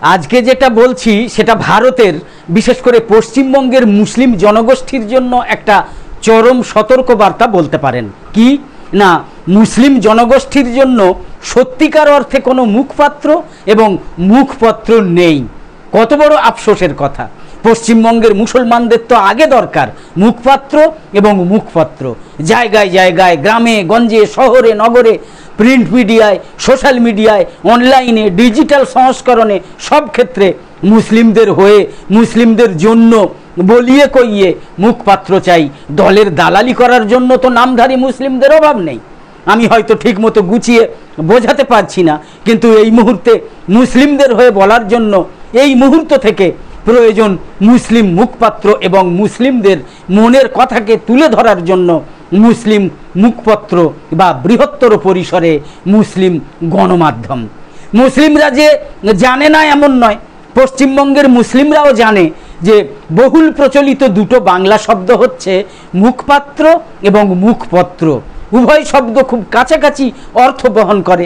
আজকে যেটা বলছি সেটা ভারতের বিশেষ করে পশ্চিমবঙ্গের মুসলিম জনগোষ্ঠীর জন্য একটা চরম সতর্কবার্তা বলতে পারেন। কি না, মুসলিম জনগোষ্ঠীর জন্য সত্যিকার অর্থে কোনো মুখপাত্র এবং মুখপত্র নেই। কত বড় আফসোসের কথা। পশ্চিমবঙ্গের মুসলমানদের তো আগে দরকার মুখপাত্র এবং মুখপত্র। জায়গায় জায়গায়, গ্রামে গঞ্জে, শহরে নগরে, প্রিন্ট মিডিয়ায়, সোশ্যাল মিডিয়ায়, অনলাইনে, ডিজিটাল সংস্করণে সব ক্ষেত্রে মুসলিমদের হয়ে, মুসলিমদের জন্য বলিয়ে কইয়ে মুখপাত্র চাই। দলের দালালি করার জন্য তো নামধারী মুসলিমদের অভাব নেই। আমি হয়তো ঠিক মতো গুছিয়ে বোঝাতে পারছি না, কিন্তু এই মুহূর্তে মুসলিমদের হয়ে বলার জন্য এই মুহূর্ত থেকে প্রয়োজন মুসলিম মুখপাত্র এবং মুসলিমদের মনের কথাকে তুলে ধরার জন্য মুসলিম মুখপত্র বা বৃহত্তর পরিসরে মুসলিম গণমাধ্যম। মুসলিমরা যে জানে না এমন নয়, পশ্চিমবঙ্গের মুসলিমরাও জানে যে বহুল প্রচলিত দুটো বাংলা শব্দ হচ্ছে মুখপাত্র এবং মুখপত্র। উভয় শব্দ খুব কাছাকাছি অর্থ বহন করে।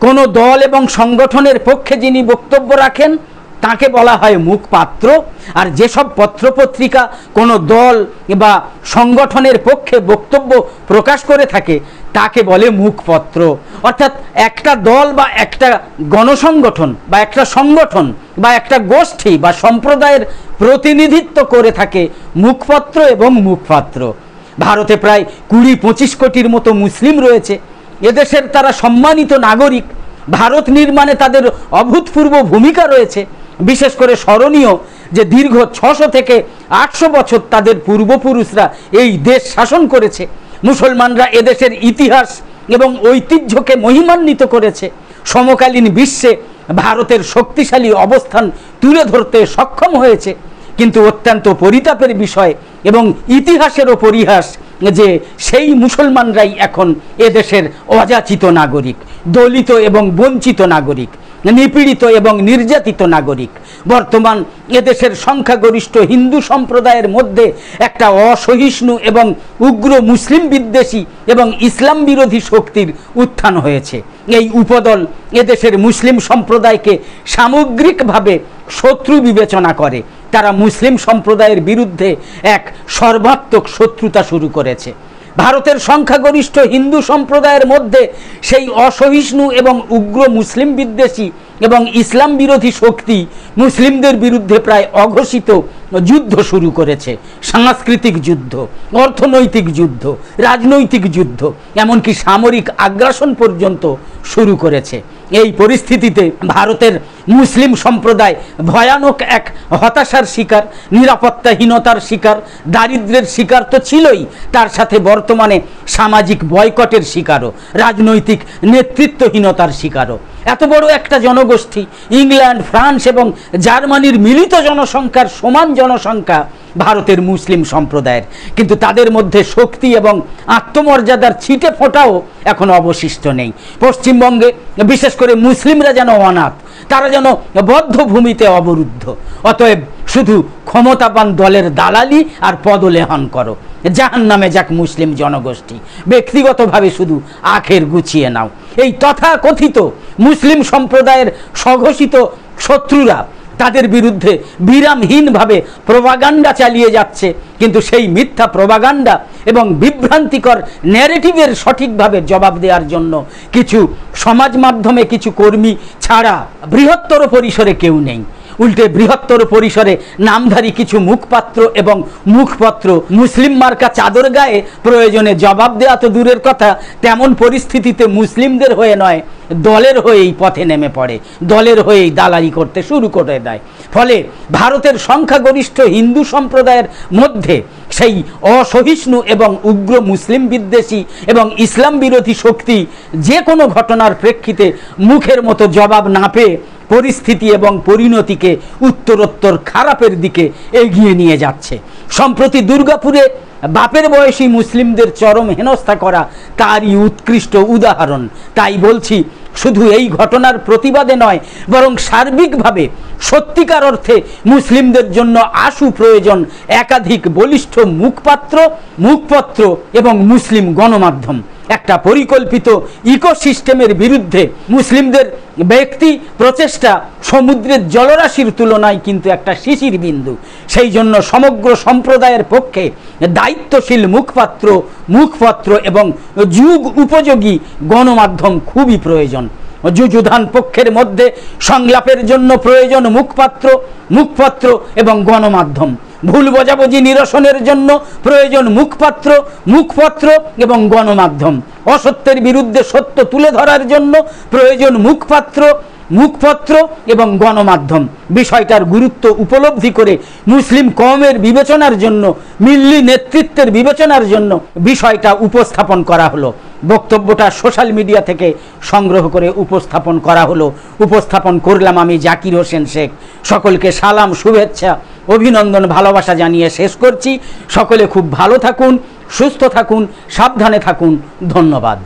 কোনো দল এবং সংগঠনের পক্ষে যিনি বক্তব্য রাখেন তাকে বলা হয় মুখপাত্র, আর যেসব পত্রপত্রিকা কোনো দল বা সংগঠনের পক্ষে বক্তব্য প্রকাশ করে থাকে তাকে বলে মুখপত্র। অর্থাৎ একটা দল বা একটা গণসংগঠন বা একটা সংগঠন বা একটা গোষ্ঠী বা সম্প্রদায়ের প্রতিনিধিত্ব করে থাকে মুখপত্র এবং মুখপাত্র। ভারতে প্রায় 20-25 কোটির মতো মুসলিম রয়েছে। এদেশের তারা সম্মানিত নাগরিক। ভারত নির্মাণে তাদের অভূতপূর্ব ভূমিকা রয়েছে। বিশেষ করে স্মরণীয় যে দীর্ঘ 600 থেকে 800 বছর তাদের পূর্বপুরুষরা এই দেশ শাসন করেছে। মুসলমানরা এদেশের ইতিহাস এবং ঐতিহ্যকে মহিমান্বিত করেছে। সমকালীন বিশ্বে ভারতের শক্তিশালী অবস্থান তুলে ধরতে সক্ষম হয়েছে। কিন্তু অত্যন্ত পরিতাপের বিষয় এবং ইতিহাসেরও পরিহাস যে সেই মুসলমানরাই এখন এদেশের অযাচিত নাগরিক, দলিত এবং বঞ্চিত নাগরিক, নিপীড়িত এবং নির্যাতিত নাগরিক। বর্তমান এদেশের সংখ্যাগরিষ্ঠ হিন্দু সম্প্রদায়ের মধ্যে একটা অসহিষ্ণু এবং উগ্র মুসলিম বিদ্বেষী এবং ইসলাম বিরোধী শক্তির উত্থান হয়েছে। এই উপদল এদেশের মুসলিম সম্প্রদায়কে সামগ্রিকভাবে শত্রু বিবেচনা করে। তারা মুসলিম সম্প্রদায়ের বিরুদ্ধে এক সর্বাত্মক শত্রুতা শুরু করেছে। ভারতের সংখ্যাগরিষ্ঠ হিন্দু সম্প্রদায়ের মধ্যে সেই অসহিষ্ণু এবং উগ্র মুসলিম বিদ্বেষী এবং ইসলাম বিরোধী শক্তি মুসলিমদের বিরুদ্ধে প্রায় অঘোষিত যুদ্ধ শুরু করেছে। সাংস্কৃতিক যুদ্ধ, অর্থনৈতিক যুদ্ধ, রাজনৈতিক যুদ্ধ, এমনকি সামরিক আগ্রাসন পর্যন্ত শুরু করেছে। এই পরিস্থিতিতে ভারতের মুসলিম সম্প্রদায় ভয়ানক এক হতাশার শিকার, নিরাপত্তাহীনতার শিকার, দারিদ্র্যের শিকার তো ছিলই, তার সাথে বর্তমানে সামাজিক বয়কটের শিকারও, রাজনৈতিক নেতৃত্বহীনতার শিকারও। এত বড় একটা জনগোষ্ঠী, ইংল্যান্ড, ফ্রান্স এবং জার্মানির মিলিত জনসংখ্যার সমান জনসংখ্যা ভারতের মুসলিম সম্প্রদায়ের, কিন্তু তাদের মধ্যে শক্তি এবং আত্মমর্যাদার ছিটে ফোঁটাও এখন অবশিষ্ট নেই। পশ্চিমবঙ্গে বিশেষ করে মুসলিমরা যেন অনাথ, তারা যেন বদ্ধভূমিতে অবরুদ্ধ। অতএব শুধু ক্ষমতাবান দলের দালালি আর পদলেহন করো, জাহান্নামে যাক মুসলিম জনগোষ্ঠী। ব্যক্তিগতভাবে শুধু আখের গুছিয়ে নাও। এই তথাকথিত মুসলিম সম্প্রদায়ের স্বঘোষিত শত্রুরা তাদের বিরুদ্ধে বিরামহীনভাবে প্রোপাগান্ডা চালিয়ে যাচ্ছে, কিন্তু সেই মিথ্যা প্রোপাগান্ডা এবং বিভ্রান্তিকর ন্যারেটিভের সঠিকভাবে জবাব দেওয়ার জন্য কিছু সমাজ মাধ্যমে কিছু কর্মী ছাড়া বৃহত্তর পরিসরে কেউ নেই। উল্টে বৃহত্তর পরিসরে নামধারী কিছু মুখপাত্র এবং মুখপত্র মুসলিম মার্কা চাদর গায়ে প্রয়োজনে জবাব দেওয়া তো দূরের কথা, তেমন পরিস্থিতিতে মুসলিমদের হয়ে নয়, দলের হয়েই পথে নেমে পড়ে, দলের হয়েই দালালি করতে শুরু করে দেয়। ফলে ভারতের সংখ্যাগরিষ্ঠ হিন্দু সম্প্রদায়ের মধ্যে সেই অসহিষ্ণু এবং উগ্র মুসলিম বিদ্বেষী এবং ইসলাম বিরোধী শক্তি যে কোনো ঘটনার প্রেক্ষিতে মুখের মতো জবাব না পেয়ে পরিস্থিতি এবং পরিণতিকে উত্তরোত্তর খারাপের দিকে এগিয়ে নিয়ে যাচ্ছে। সম্প্রতি দুর্গাপুরে বাপের বয়সী মুসলিমদের চরম হেনস্থা করা তারই উৎকৃষ্ট উদাহরণ। তাই বলছি, শুধু এই ঘটনার প্রতিবাদে নয়, বরং সার্বিকভাবে সত্যিকার অর্থে মুসলিমদের জন্য আশু প্রয়োজন একাধিক বলিষ্ঠ মুখপত্র এবং মুসলিম গণমাধ্যম। একটা পরিকল্পিত ইকোসিস্টেমের বিরুদ্ধে মুসলিমদের ব্যক্তি প্রচেষ্টা সমুদ্রের জলরাশির তুলনায় কিন্তু একটা শিশির বিন্দু। সেই জন্য সমগ্র সম্প্রদায়ের পক্ষে দায়িত্বশীল মুখপত্র এবং যুগ উপযোগী গণমাধ্যম খুবই প্রয়োজন। যুযুধান পক্ষের মধ্যে সংলাপের জন্য প্রয়োজন মুখপত্র এবং গণমাধ্যম। ভুল বোঝাবুঝি নিরসনের জন্য প্রয়োজন মুখপত্র এবং গণমাধ্যম। অসত্যের বিরুদ্ধে সত্য তুলে ধরার জন্য প্রয়োজন মুখপত্র এবং গণমাধ্যম। বিষয়টার গুরুত্ব উপলব্ধি করে মুসলিম কওমের বিবেচনার জন্য, মিল্লি নেতৃত্বের বিবেচনার জন্য বিষয়টা উপস্থাপন করা হলো। বক্তব্যটা সোশ্যাল মিডিয়া থেকে সংগ্রহ করে উপস্থাপন করলাম আমি জাকির হোসেন শেখ। সকলকে সালাম, শুভেচ্ছা, অভিনন্দন, ভালোবাসা জানিয়ে শেষ করছি। সকলে খুব ভালো থাকুন, সুস্থ থাকুন, সাবধানে থাকুন। ধন্যবাদ।